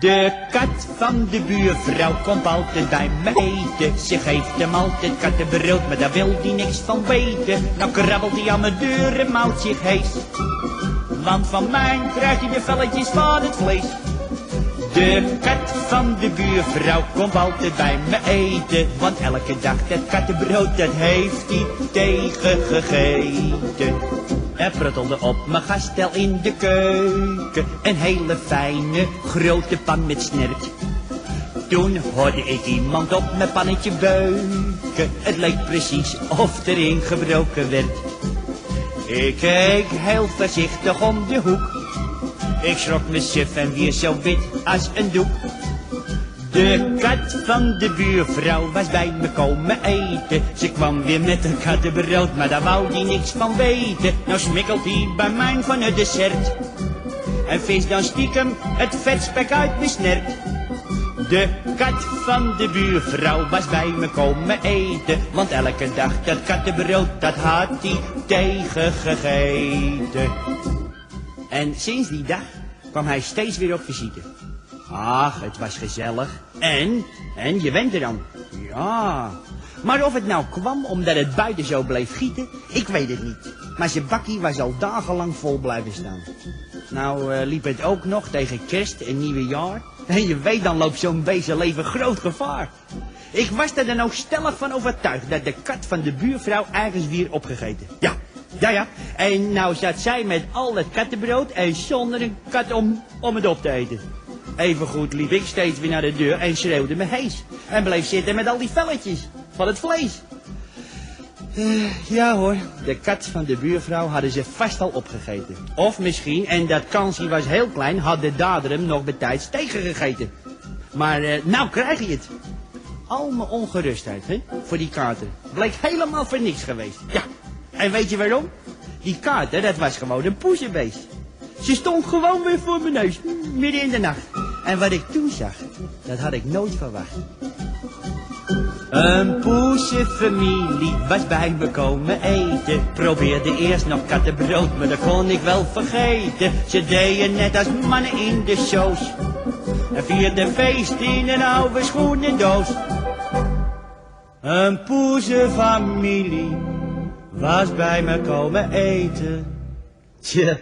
De kat van de buurvrouw komt altijd bij me eten. Ze geeft hem altijd kattenbrood, maar daar wil hij niks van weten. Nou krabbelt hij aan mijn deur en mouwt zich hees. Want van mij krijgt hij de velletjes van het vlees. De kat van de buurvrouw komt altijd bij me eten. Want elke dag dat kattenbrood, dat heeft hij tegengegeten. Er pruttelde op mijn gastel in de keuken een hele fijne grote pan met snert. Toen hoorde ik iemand op mijn pannetje beuken. Het leek precies of erin gebroken werd. Ik keek heel voorzichtig om de hoek. Ik schrok me suf en weer zo wit als een doek. De kat van de buurvrouw was bij me komen eten. Ze kwam weer met een kattenbrood, maar daar wou die niks van weten. Nou smikkelt hij bij mij van het dessert. En vis dan stiekem het vetspek uit mijn snert. De kat van de buurvrouw was bij me komen eten. Want elke dag dat kattenbrood, dat had hij tegengegeten. En sinds die dag kwam hij steeds weer op visite. Ach, het was gezellig. En je went eraan. Ja. Maar of het nou kwam omdat het buiten zo bleef gieten, ik weet het niet. Maar zijn bakkie was al dagenlang vol blijven staan. Nou liep het ook nog tegen kerst en nieuwejaar. En je weet, dan loopt zo'n beestenleven groot gevaar. Ik was er dan ook stellig van overtuigd dat de kat van de buurvrouw ergens weer opgegeten. Ja. En nou zat zij met al het kattenbrood en zonder een kat om het op te eten. Evengoed liep ik steeds weer naar de deur en schreeuwde me hees. En bleef zitten met al die velletjes van het vlees. Ja hoor, de kat van de buurvrouw hadden ze vast al opgegeten. Of misschien, en dat kansje was heel klein, had de dader hem nog betijds tegengegeten. Maar nou krijg je het. Al mijn ongerustheid, hè, voor die kater, bleek helemaal voor niks geweest. Ja, en weet je waarom? Die kater, dat was gewoon een poezenbeest. Ze stond gewoon weer voor mijn neus, midden in de nacht. En wat ik toen zag, dat had ik nooit verwacht. Een poesenfamilie was bij me komen eten. Probeerde eerst nog kattenbrood, maar dat kon ik wel vergeten. Ze deden net als mannen in de shows. En vierden feest in een oude schoenendoos. Een poesenfamilie was bij me komen eten. Tja,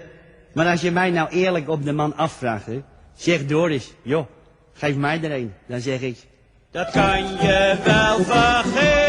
maar als je mij nou eerlijk op de man afvraagt, hè, zeg Doris, joh, geef mij er een. Dan zeg ik, dat kan je wel vergeten.